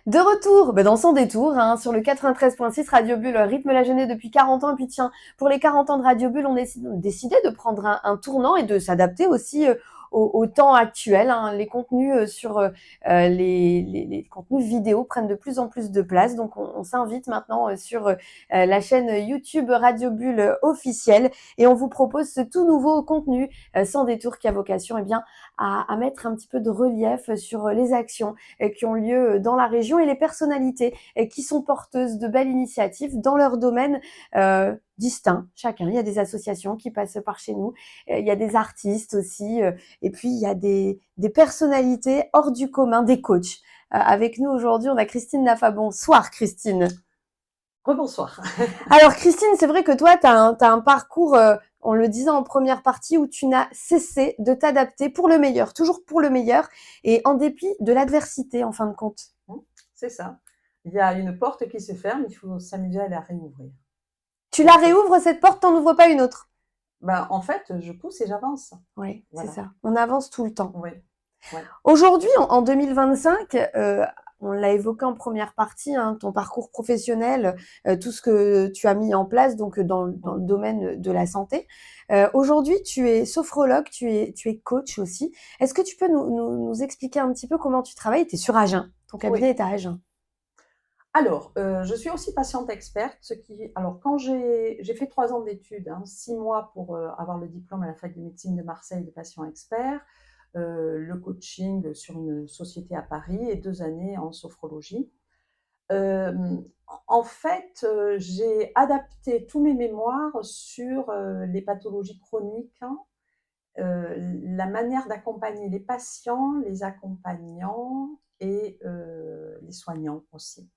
De retour dans son détour sur le 93.6 Radio Bulle, rythme la journée depuis 40 ans. Et puis tiens, pour les 40 ans de Radio Bulle, on a décidé de prendre un tournant et de s'adapter aussi au temps actuel. Les contenus sur les contenus vidéo prennent de plus en plus de place. Donc on s'invite maintenant sur la chaîne YouTube Radio Bulle officielle et on vous propose ce tout nouveau contenu sans détour qui a vocation à mettre un petit peu de relief sur les actions qui ont lieu dans la région et les personnalités qui sont porteuses de belles initiatives dans leur domaine distincts chacun. Il y a des associations qui passent par chez nous, il y a des artistes aussi, et puis il y a des personnalités hors du commun, des coachs. Avec nous aujourd'hui, on a Christine Nafa. Bonsoir Christine. Rebonsoir. Alors Christine, c'est vrai que toi, tu as un parcours, on le disait en première partie, où tu n'as cessé de t'adapter pour le meilleur, toujours pour le meilleur, et en dépit de l'adversité en fin de compte. C'est ça. Il y a une porte qui se ferme, il faut s'amuser à la réouvrir. Tu la réouvres cette porte, t'en ouvres pas une autre? En fait, je pousse et j'avance. Oui, voilà. C'est ça. On avance tout le temps. Oui. Ouais. Aujourd'hui, en 2025, on l'a évoqué en première partie, ton parcours professionnel, tout ce que tu as mis en place donc dans le domaine de la santé. Aujourd'hui, tu es sophrologue, tu es coach aussi. Est-ce que tu peux nous expliquer un petit peu comment tu travailles? Tu es sur Agen, ton cabinet est à Agen. Alors, je suis aussi patiente experte, alors quand j'ai fait 3 ans d'études, 6 mois pour avoir le diplôme à la fac de médecine de Marseille de patient expert, le coaching sur une société à Paris et 2 années en sophrologie. En fait, j'ai adapté tous mes mémoires sur les pathologies chroniques, la manière d'accompagner les patients, les accompagnants et les soignants aussi.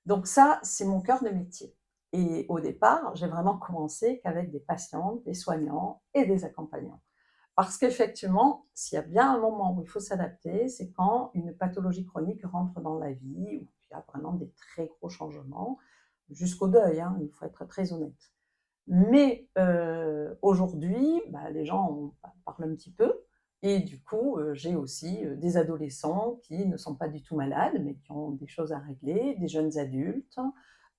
Donc ça, c'est mon cœur de métier. Et au départ, j'ai vraiment commencé qu'avec des patients, des soignants et des accompagnants. Parce qu'effectivement, s'il y a bien un moment où il faut s'adapter, c'est quand une pathologie chronique rentre dans la vie, où il y a vraiment des très gros changements, jusqu'au deuil, il faut être très honnête. Mais aujourd'hui, les gens parlent un petit peu, et du coup, j'ai aussi des adolescents qui ne sont pas du tout malades, mais qui ont des choses à régler, des jeunes adultes,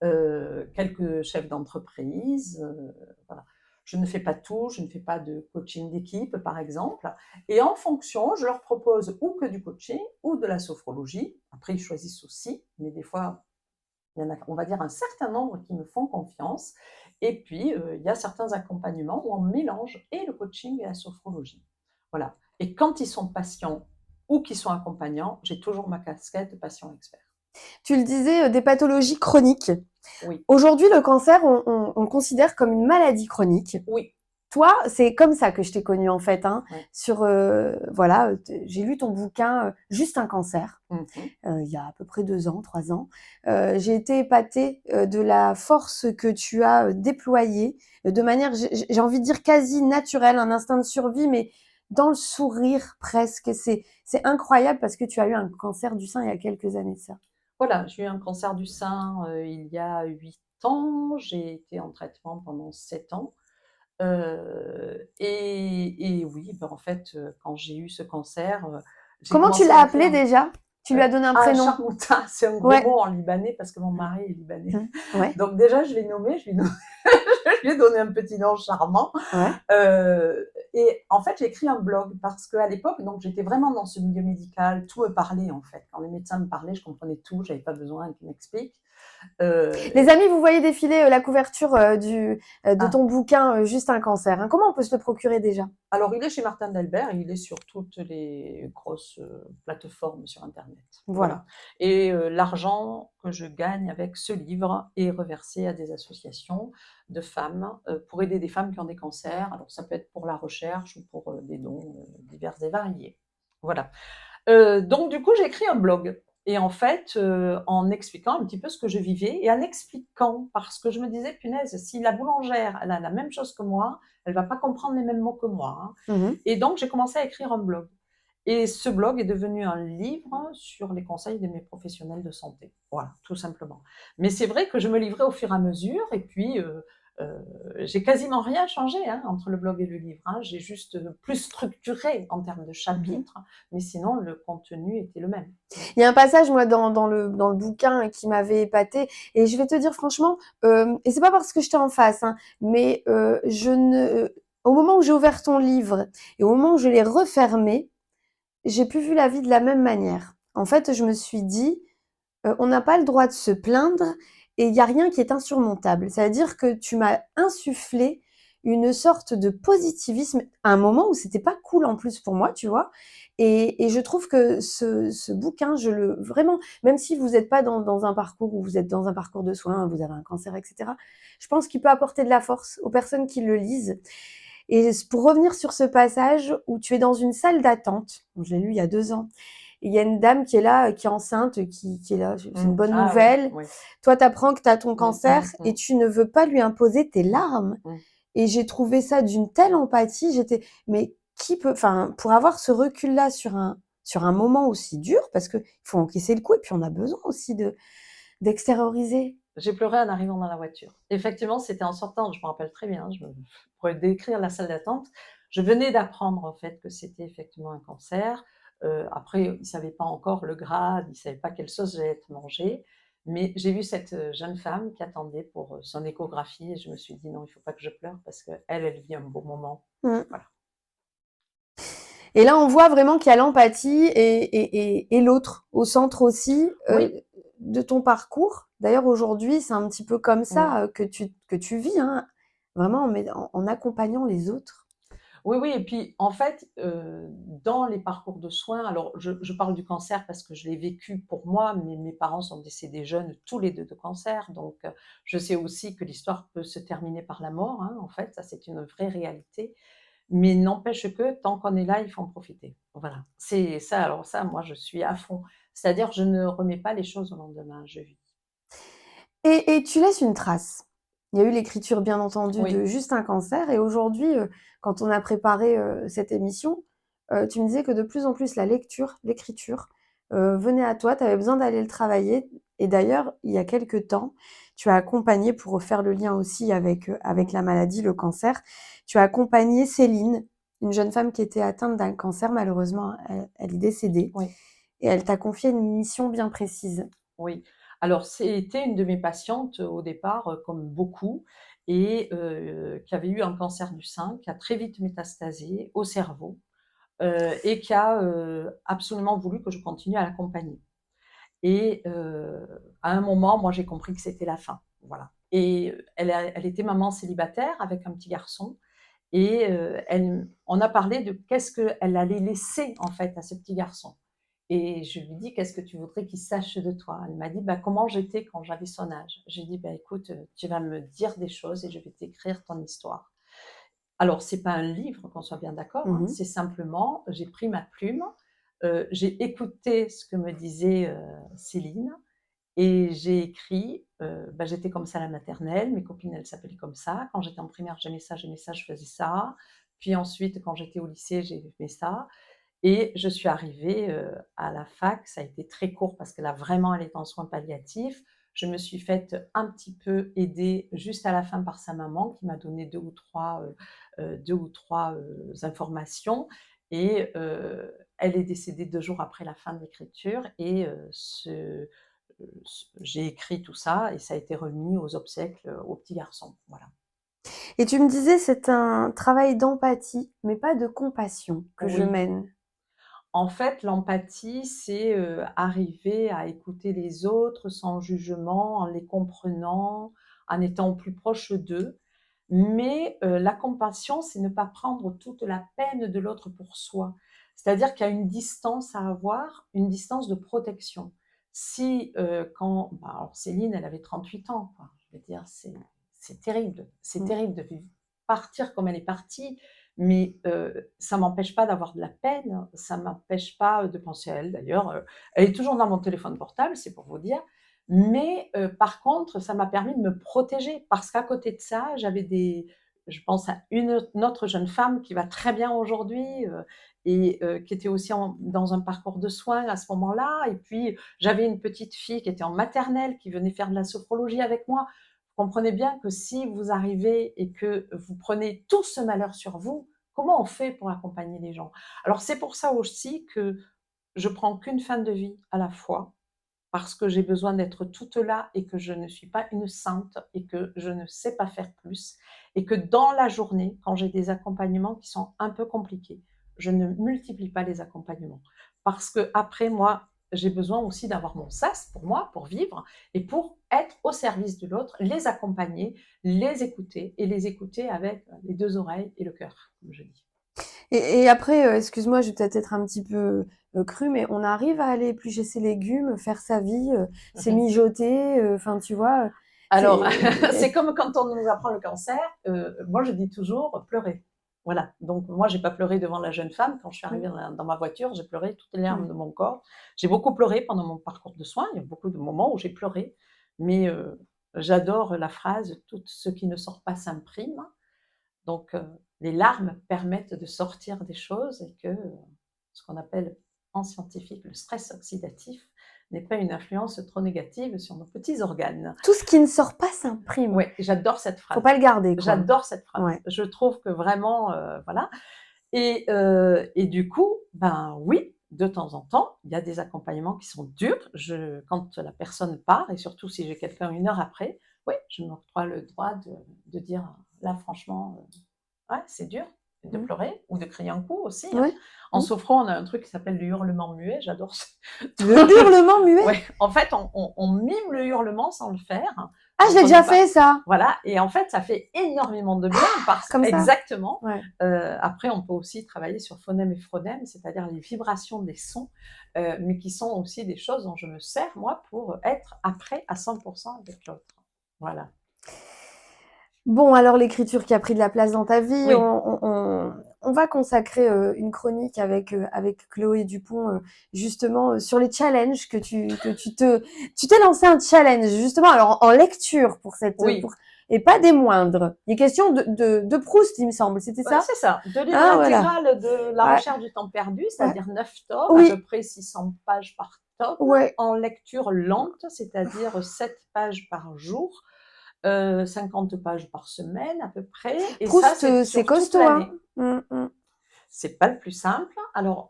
quelques chefs d'entreprise, voilà. Je ne fais pas tout, je ne fais pas de coaching d'équipe, par exemple. Et en fonction, je leur propose ou que du coaching ou de la sophrologie. Après, ils choisissent aussi, mais des fois, il y en a, on va dire, un certain nombre qui me font confiance. Et puis, il y a certains accompagnements où on mélange et le coaching et la sophrologie. Voilà. Et quand ils sont patients ou qu'ils sont accompagnants, j'ai toujours ma casquette de patient expert. Tu le disais, des pathologies chroniques. Oui. Aujourd'hui, le cancer, on le considère comme une maladie chronique. Oui. Toi, c'est comme ça que je t'ai connue en fait. Ouais. Sur j'ai lu ton bouquin Juste un cancer. Il y a à peu près 2 ans, 3 ans. J'ai été épatée de la force que tu as déployée de manière, j'ai envie de dire quasi naturelle, un instinct de survie, mais dans le sourire presque. C'est incroyable parce que tu as eu un cancer du sein il y a quelques années de ça. Voilà, j'ai eu un cancer du sein il y a 8 ans. J'ai été en traitement pendant 7 ans. Et oui, en fait, quand j'ai eu ce cancer, j'ai Comment tu commencé l'as à appelé faire déjà? Tu lui as donné un prénom? Sharmouta, c'est un gros mot en libanais parce que mon mari est libanais. Ouais. Donc déjà, je l'ai nommé, je lui ai donné un petit nom charmant. Ouais. Et en fait, j'ai écrit un blog parce qu'à l'époque, donc j'étais vraiment dans ce milieu médical, tout me parlait en fait. Quand les médecins me parlaient, je comprenais tout, j'avais pas besoin qu'ils m'expliquent. Les amis, vous voyez défiler la couverture de ton bouquin Juste un cancer. Comment on peut se le procurer déjà? Alors, il est chez Martin Delbert, il est sur toutes les grosses plateformes sur Internet. Voilà. Et l'argent que je gagne avec ce livre est reversé à des associations de femmes pour aider des femmes qui ont des cancers. Alors, ça peut être pour la recherche ou pour des dons divers et variés. Voilà. Donc, du coup, j'ai écrit un blog. Et en fait, en expliquant un petit peu ce que je vivais et en expliquant, parce que je me disais, punaise, si la boulangère, elle a la même chose que moi, elle va pas comprendre les mêmes mots que moi. Et donc, j'ai commencé à écrire un blog. Et ce blog est devenu un livre sur les conseils de mes professionnels de santé. Voilà, tout simplement. Mais c'est vrai que je me livrais au fur et à mesure. Et puis, j'ai quasiment rien changé hein, entre le blog et le livre. Hein. J'ai juste plus structuré en termes de chapitres, mais sinon le contenu était le même. Il y a un passage, moi, dans le bouquin qui m'avait épaté, et je vais te dire franchement, et c'est pas parce que j'étais en face, hein, mais au moment où j'ai ouvert ton livre et au moment où je l'ai refermé, j'ai plus vu la vie de la même manière. En fait, je me suis dit, on n'a pas le droit de se plaindre et il y a rien qui est insurmontable. C'est-à-dire que tu m'as insufflé une sorte de positivisme à un moment où c'était pas cool en plus pour moi, tu vois. Et je trouve que ce bouquin, vraiment, même si vous n'êtes pas dans un parcours où vous êtes dans un parcours de soins, vous avez un cancer, etc., je pense qu'il peut apporter de la force aux personnes qui le lisent. Et pour revenir sur ce passage où tu es dans une salle d'attente, je l'ai lu il y a 2 ans, il y a une dame qui est là, qui est enceinte, qui est là, c'est une bonne Ah oui, nouvelle. oui. Toi, tu apprends que tu as ton cancer et tu ne veux pas lui imposer tes larmes. Mm. Et j'ai trouvé ça d'une telle empathie. Mais qui peut, enfin, pour avoir ce recul-là sur un moment aussi dur, parce qu'il faut encaisser le coup et puis on a besoin aussi d'extérioriser. J'ai pleuré en arrivant dans la voiture. Effectivement, c'était en sortant, je me rappelle très bien, je pourrais décrire la salle d'attente. Je venais d'apprendre en fait que c'était effectivement un cancer. Après, ils ne savaient pas encore le grade, ils ne savaient pas quelle sauce j'allais être mangée. Mais j'ai vu cette jeune femme qui attendait pour son échographie et je me suis dit non, il ne faut pas que je pleure parce qu'elle, elle vit un beau moment. Mm. Voilà. Et là, on voit vraiment qu'il y a l'empathie et l'autre au centre aussi Oui. de ton parcours. D'ailleurs, aujourd'hui, c'est un petit peu comme Mm. ça que tu vis, hein, vraiment en accompagnant les autres. Oui, oui, et puis en fait, dans les parcours de soins, alors je parle du cancer parce que je l'ai vécu pour moi, mais mes parents sont décédés jeunes, tous les 2 de cancer, donc je sais aussi que l'histoire peut se terminer par la mort, hein, en fait, ça c'est une vraie réalité, mais n'empêche que tant qu'on est là, il faut en profiter. Voilà, c'est ça, alors ça, moi je suis à fond. C'est-à-dire je ne remets pas les choses au lendemain, je vis. Et tu laisses une trace. Il y a eu l'écriture, bien entendu, de Oui, Juste un cancer. Et aujourd'hui, quand on a préparé cette émission, tu me disais que de plus en plus la lecture, l'écriture, venait à toi. Tu avais besoin d'aller le travailler. Et d'ailleurs, il y a quelques temps, tu as accompagné, pour refaire le lien aussi avec la maladie, le cancer, tu as accompagné Céline, une jeune femme qui était atteinte d'un cancer. Malheureusement, elle est décédée. oui. Et elle t'a confié une mission bien précise. Oui. Alors, c'était une de mes patientes au départ, comme beaucoup, et qui avait eu un cancer du sein, qui a très vite métastasé au cerveau, et qui a absolument voulu que je continue à l'accompagner. Et à un moment, moi, j'ai compris que c'était la fin. Voilà. Et elle était maman célibataire avec un petit garçon. Et on a parlé de qu'est-ce qu'elle allait laisser en fait à ce petit garçon. Et je lui dis, qu'est-ce que tu voudrais qu'il sache de toi? Elle m'a dit, bah, comment j'étais quand j'avais son âge. J'ai dit, bah, écoute, tu vas me dire des choses et je vais t'écrire ton histoire. Alors, c'est pas un livre, qu'on soit bien d'accord, hein, Mhm. c'est simplement, j'ai pris ma plume, j'ai écouté ce que me disait Céline et j'ai écrit, bah, j'étais comme ça à la maternelle, mes copines, elles s'appelaient comme ça. Quand j'étais en primaire, j'aimais ça, je faisais ça. Puis ensuite, quand j'étais au lycée, j'ai fait ça. Et je suis arrivée à la fac, ça a été très court parce que là, vraiment, elle est en soins palliatifs. Je me suis faite un petit peu aider juste à la fin par sa maman qui m'a donné deux ou trois informations. Et elle est décédée 2 jours après la fin de l'écriture. Et j'ai écrit tout ça et ça a été remis aux obsèques au petit garçon. Voilà. Et tu me disais, c'est un travail d'empathie, mais pas de compassion que je Oui. mène. En fait, l'empathie, c'est arriver à écouter les autres sans jugement, en les comprenant, en étant au plus proche d'eux. Mais la compassion, c'est ne pas prendre toute la peine de l'autre pour soi. C'est-à-dire qu'il y a une distance à avoir, une distance de protection. Si alors Céline, elle avait 38 ans, quoi. Je veux dire, c'est terrible. C'est Mm. terrible de partir comme elle est partie. Mais ça m'empêche pas d'avoir de la peine, ça m'empêche pas de penser à elle d'ailleurs. Elle est toujours dans mon téléphone portable, c'est pour vous dire. Mais par contre, ça m'a permis de me protéger parce qu'à côté de ça, je pense à une autre jeune femme qui va très bien aujourd'hui et qui était aussi dans un parcours de soins à ce moment-là. Et puis, j'avais une petite fille qui était en maternelle, qui venait faire de la sophrologie avec moi. Vous comprenez bien que si vous arrivez et que vous prenez tout ce malheur sur vous, comment on fait pour accompagner les gens? Alors c'est pour ça aussi que je prends qu'une fin de vie à la fois, parce que j'ai besoin d'être toute là et que je ne suis pas une sainte et que je ne sais pas faire plus et que dans la journée, quand j'ai des accompagnements qui sont un peu compliqués, je ne multiplie pas les accompagnements. Parce que après moi, j'ai besoin aussi d'avoir mon sas pour moi, pour vivre et pour être au service de l'autre, les accompagner, les écouter avec les deux oreilles et le cœur, comme je dis. Et après, excuse-moi, je vais peut-être être un petit peu crue, mais on arrive à aller éplucher ses légumes, faire sa vie, c'est mijoter, enfin, tu vois, Alors, c'est c'est... comme quand on nous apprend le cancer, moi je dis toujours pleurer. Voilà. Donc moi j'ai pas pleuré devant la jeune femme. Quand je suis arrivée dans ma voiture, j'ai pleuré toutes les larmes Ouais. de mon corps. J'ai beaucoup pleuré pendant mon parcours de soins. Il y a beaucoup de moments où j'ai pleuré, mais j'adore la phrase tout ce qui ne sort pas s'imprime. Donc les larmes permettent de sortir des choses et que ce qu'on appelle en scientifique le stress oxydatif n'est pas une influence trop négative sur nos petits organes. Tout ce qui ne sort pas s'imprime. Ouais, j'adore cette Faut phrase. pas le garder, quoi. J'adore cette phrase. Ouais. Je trouve que vraiment, voilà. Et du coup, ben oui, de temps en temps, il y a des accompagnements qui sont durs. Quand la personne part, et surtout si j'ai quelqu'un une heure après, oui, je m'octroie le droit de dire, là, franchement, ouais, c'est dur de pleurer ou de crier un coup aussi. Hein. Ouais. En sophro, on a un truc qui s'appelle le hurlement muet. J'adore ça. Le hurlement muet. Ouais. En fait, on mime le hurlement sans le faire. Ah, je l'ai déjà fait, ça. Voilà. Et en fait, ça fait énormément de bien. Comme ça. Exactement. Ouais. Après, on peut aussi travailler sur phonème et phronème, c'est-à-dire les vibrations des sons, mais qui sont aussi des choses dont je me sers, moi, pour être après à 100% avec l'autre. Voilà. Bon, alors l'écriture qui a pris de la place dans ta vie, Oui. on va consacrer une chronique avec Chloé Dupont justement sur les challenges que tu t'es lancé un challenge justement alors en lecture pour cette Oui. et pas des moindres. Il est question de Proust, il me semble, c'était ça? C'est ça, de lire Ah, l'intégrale de La ouais. recherche du temps perdu, c'est-à-dire 9 tomes, Oui. à peu près 600 pages par tome, Ouais. en lecture lente, c'est-à-dire 7 pages par jour. 50 pages par semaine à peu près. Et Proust, ça, c'est sur toute costaud, l'année. hein. C'est pas le plus simple. Alors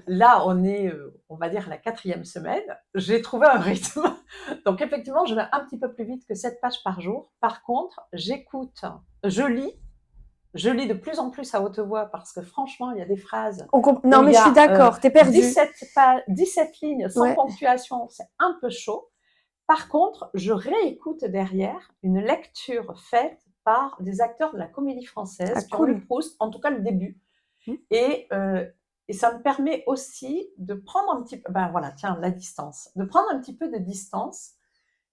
là, on est, on va dire, à la 4e semaine. J'ai trouvé un rythme. Donc effectivement, je vais un petit peu plus vite que 7 pages par jour. Par contre, j'écoute, je lis de plus en plus à haute voix parce que franchement, il y a des phrases. Non, mais je suis d'accord, t'es perdu. 17 lignes sans ponctuation, c'est un peu chaud. Par contre, je réécoute derrière une lecture faite par des acteurs de la Comédie Française qui ont lu Proust, en tout cas le début. Et ça me permet aussi de prendre un petit peu, la distance, de prendre un petit peu de distance.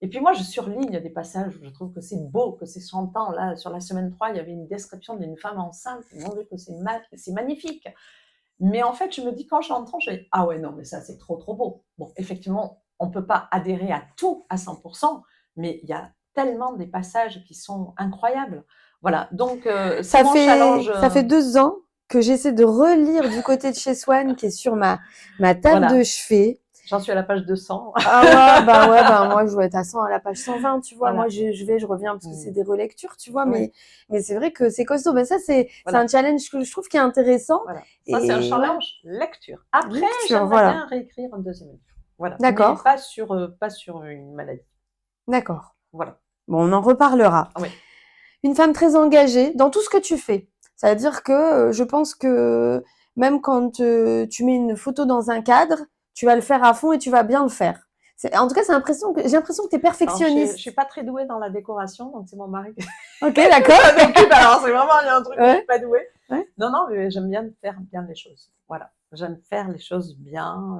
Et puis moi, je surligne des passages où je trouve que c'est beau, que c'est chantant. Là, sur la semaine 3, il y avait une description d'une femme enceinte. Mon Dieu, que c'est magnifique. Mais en fait, je me dis, quand je l'entends, je dis, ah ouais, non, mais ça, c'est trop, trop beau. Bon, effectivement, on ne peut pas adhérer à tout à 100%, mais il y a tellement des passages qui sont incroyables. Voilà, donc c'est mon challenge. Ça fait 2 ans que j'essaie de relire du côté de chez Swann, qui est sur ma table de chevet. J'en suis à la page 200. Ah ouais, moi je dois être à la page 120, tu vois. Voilà. Moi je reviens parce que c'est des relectures, tu vois. Mais c'est vrai que c'est costaud. Ben ça c'est un challenge que je trouve qui est intéressant. Voilà. Ça c'est un challenge lecture. Après j'aimerais bien réécrire un deuxième livre. Voilà. D'accord. Mais pas sur une maladie. D'accord. Voilà. Bon, on en reparlera. Oui. Une femme très engagée dans tout ce que tu fais. C'est-à-dire que je pense que même quand tu mets une photo dans un cadre, tu vas le faire à fond et tu vas bien le faire. En tout cas, j'ai l'impression que tu es perfectionniste. Alors, je suis pas très douée dans la décoration, donc c'est mon mari. Ok, d'accord. Alors, c'est vraiment un truc où je suis pas douée. Ouais. Non, mais j'aime bien faire bien les choses. Voilà. J'aime faire les choses bien.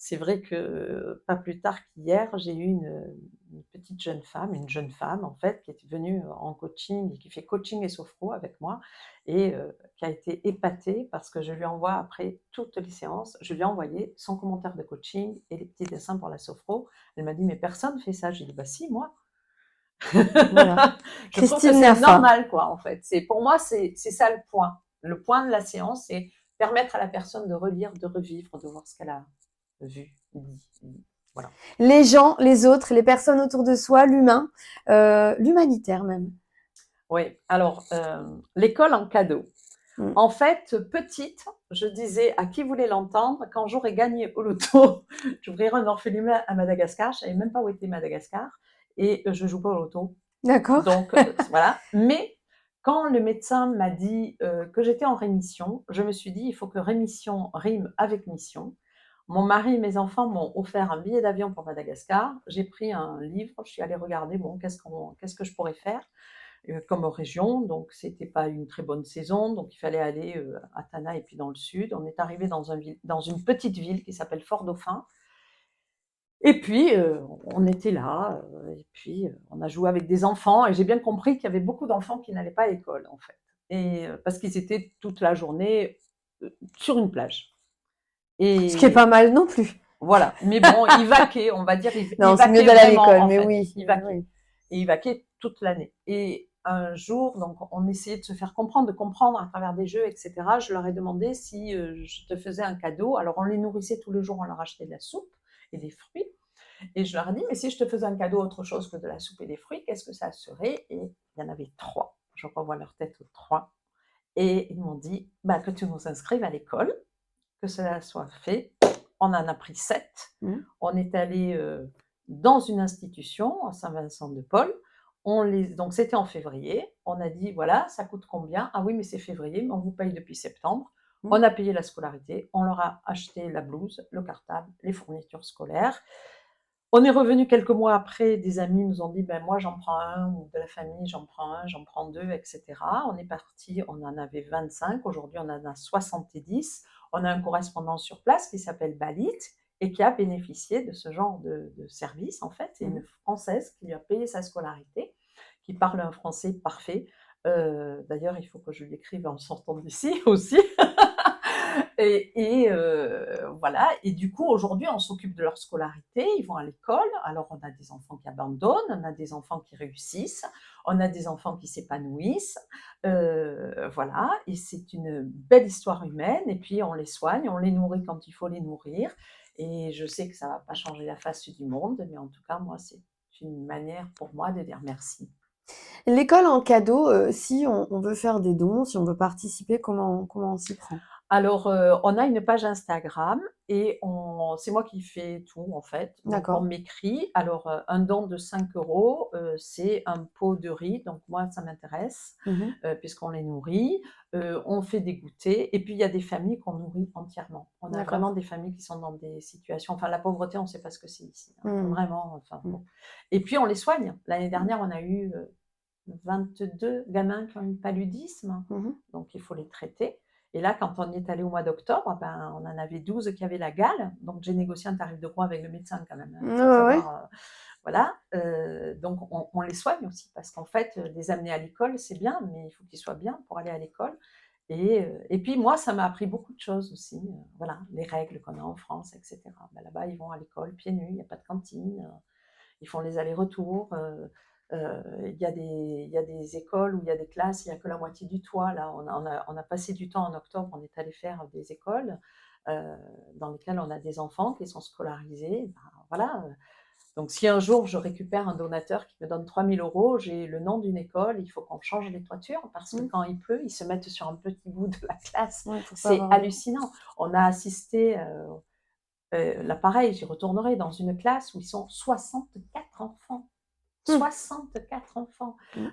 C'est vrai que pas plus tard qu'hier, j'ai eu une jeune femme en fait, qui est venue en coaching et qui fait coaching et sophro avec moi et qui a été épatée parce que je lui envoie après toutes les séances, je lui ai envoyé son commentaire de coaching et les petits dessins pour la sophro. Elle m'a dit mais personne fait ça. J'ai dit bah si moi. Voilà. Je trouve que c'est normal quoi en fait. Pour moi c'est ça le point. Le point de la séance, c'est permettre à la personne de relire, de revivre, de voir ce qu'elle a vu, dit. Voilà. Les gens, les autres, les personnes autour de soi, l'humain, l'humanitaire même. Oui, alors, l'école en cadeau. Mmh. En fait, petite, je disais à qui voulait l'entendre, quand j'aurais gagné au loto, j'ouvrirai un orphelinat à Madagascar. Je savais même pas où était Madagascar et je joue pas au loto. D'accord. Donc, voilà. Mais quand le médecin m'a dit que j'étais en rémission, je me suis dit, il faut que rémission rime avec mission. Mon mari et mes enfants m'ont offert un billet d'avion pour Madagascar. J'ai pris un livre, je suis allée regarder, bon, qu'est-ce que je pourrais faire comme région. Donc, c'était pas une très bonne saison. Donc, il fallait aller à Tana et puis dans le sud. On est arrivé dans une petite ville qui s'appelle Fort-Dauphin. Et puis, on était là, et puis on a joué avec des enfants, et j'ai bien compris qu'il y avait beaucoup d'enfants qui n'allaient pas à l'école, en fait. Et parce qu'ils étaient toute la journée sur une plage. Ce qui est pas Et mal non plus. voilà. Mais bon, ils vaquaient, on va dire, ils Non, c'est mieux vaquaient d'aller à vraiment, l'école, en mais fait. oui, Ils mais vaquaient. oui. Et ils vaquaient toute l'année. Et un jour, donc, on essayait de se faire comprendre, de comprendre à travers des jeux, etc. Je leur ai demandé si je te faisais un cadeau. Alors, on les nourrissait tous les jours, on leur achetait de la soupe et des fruits. Et je leur ai dit, mais si je te faisais un cadeau autre chose que de la soupe et des fruits, qu'est-ce que ça serait? Et il y en avait 3. Je revois leur tête aux 3. Et ils m'ont dit, bah, que tu nous inscrives à l'école, que cela soit fait. On en a pris 7. Mmh. On est allé dans une institution, à Saint-Vincent-de-Paul. Donc, c'était en février. On a dit, voilà, ça coûte combien? Ah oui, mais c'est février, mais on vous paye depuis septembre. Mmh. On a payé la scolarité, on leur a acheté la blouse, le cartable, les fournitures scolaires. On est revenu quelques mois après, des amis nous ont dit, ben moi j'en prends un, ou de la famille j'en prends un, j'en prends deux, etc. On est parti, on en avait 25, aujourd'hui on en a 70. On a un correspondant sur place qui s'appelle Balit et qui a bénéficié de ce genre de service, en fait. C'est Mmh. une Française qui lui a payé sa scolarité, qui parle un français parfait. D'ailleurs, il faut que je lui écrive en sortant d'ici aussi. Voilà. Et du coup, aujourd'hui, on s'occupe de leur scolarité. Ils vont à l'école. Alors, on a des enfants qui abandonnent, on a des enfants qui réussissent, on a des enfants qui s'épanouissent. Voilà. Et c'est une belle histoire humaine. Et puis, on les soigne, on les nourrit quand il faut les nourrir. Et je sais que ça ne va pas changer la face du monde, mais en tout cas, moi, c'est une manière pour moi de dire merci. L'école en cadeau, si on veut faire des dons, si on veut participer, comment on s'y prend? Alors, on a une page Instagram et c'est moi qui fais tout, en fait. Donc, on D'accord. m'écrit. Alors, un don de 5 €, c'est un pot de riz. Donc, moi, ça m'intéresse, Mmh. puisqu'on les nourrit. On fait des goûters. Et puis, il y a des familles qu'on nourrit entièrement. On a D'accord. vraiment des familles qui sont dans des situations. Enfin, la pauvreté, on ne sait pas ce que c'est ici, hein. Mmh. Vraiment. Enfin, Mmh. bon. Et puis, on les soigne. L'année dernière, on a eu 22 gamins qui ont eu le paludisme. Mmh. Donc, il faut les traiter. Et là, quand on y est allé au mois d'octobre, ben, on en avait 12 qui avaient la gale. Donc, j'ai négocié un tarif de gros avec le médecin quand même, hein. Ouais, Il faut ouais, ouais. savoir, voilà. Donc, on les soigne aussi parce qu'en fait, les amener à l'école, c'est bien, mais il faut qu'ils soient bien pour aller à l'école. Et puis, moi, ça m'a appris beaucoup de choses aussi. Voilà, les règles qu'on a en France, etc. Ben, là-bas, ils vont à l'école pieds nus, il n'y a pas de cantine. Ils font les allers-retours. Il y a des écoles où il y a des classes, il n'y a que la moitié du toit. Là, on a passé du temps en octobre, on est allé faire des écoles dans lesquelles on a des enfants qui sont scolarisés. Ben, voilà. Donc, si un jour je récupère un donateur qui me donne 3 000 €, j'ai le nom d'une école, il faut qu'on change les toitures parce que Mmh. quand il pleut, ils se mettent sur un petit bout de la classe. Ouais, pour pas C'est avoir d'eau. hallucinant. On a assisté là, pareil, j'y retournerai dans une classe où ils sont 64 enfants. Mmh. 64 enfants. Mmh.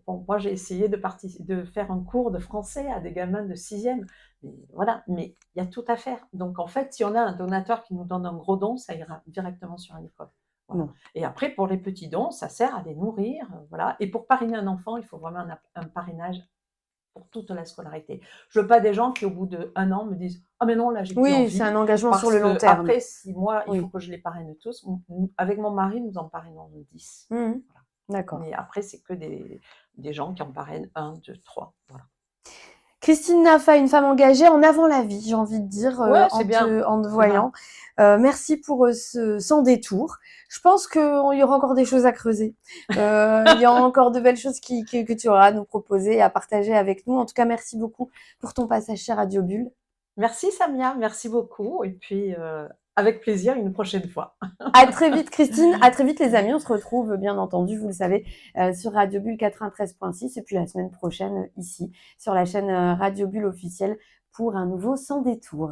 Bon, moi, j'ai essayé de faire un cours de français à des gamins de 6e. Mais voilà, mais il y a tout à faire. Donc, en fait, si on a un donateur qui nous donne un gros don, ça ira directement sur une école. Voilà. Non. Et après, pour les petits dons, ça sert à les nourrir. Voilà. Et pour parrainer un enfant, il faut vraiment un parrainage pour toute la scolarité. Je veux pas des gens qui, au bout d'1 an, me disent: «Ah mais non, là, j'ai plus Oui, c'est un envie», engagement sur parce le long terme. qu'après 6 mois, il faut Oui. que je les parraine tous. Avec mon mari, nous en parrainons 10. Mmh. Voilà. D'accord. Mais après, c'est que des gens qui en parrainent 1, 2, 3. Voilà. Christine Nafa, une femme engagée en avant la vie, j'ai envie de dire, Ouais, c'est bien, en te c'est bien. voyant. Merci pour ce sans détour. Je pense qu'il y aura encore des choses à creuser. Il y a encore de belles choses que tu auras à nous proposer et à partager avec nous. En tout cas, merci beaucoup pour ton passage chez Radio Bulle. Merci Samia, merci beaucoup et puis, Avec plaisir, une prochaine fois. À très vite, Christine. À très vite, les amis. On se retrouve, bien entendu, vous le savez, sur Radio Bulle 93.6 et puis la semaine prochaine ici sur la chaîne Radio Bulle officielle pour un nouveau Sans détour.